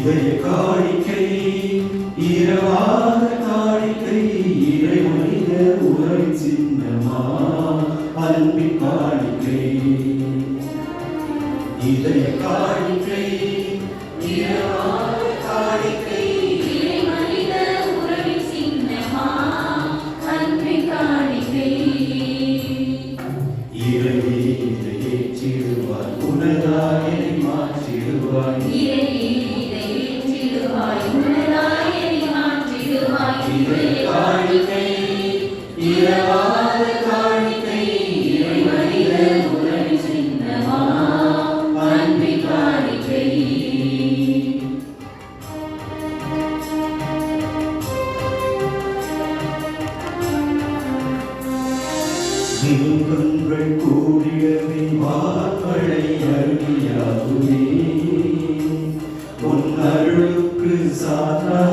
இதய காணிக்கை இரவாத காணிக்கை இறை மனித உரை சின்னமா அன்பின் காணிக்கை இதய காணிக்கை இரவாத காணிக்கை இறை மனித உரை சின்னமா அன்பின் காணிக்கை இறையே இதை ஏற்றிடுவார் உனதாய் மாற்றிடுவாய் காணிக்கை இரவாத காணிக்கை இறை மனித உரை சின்னமா அன்பின் காணிக்கை தெய்வங்கள் கூடியவை வாக்களை அருளியாகுமே உன் அருளுக்கு சாத்ரா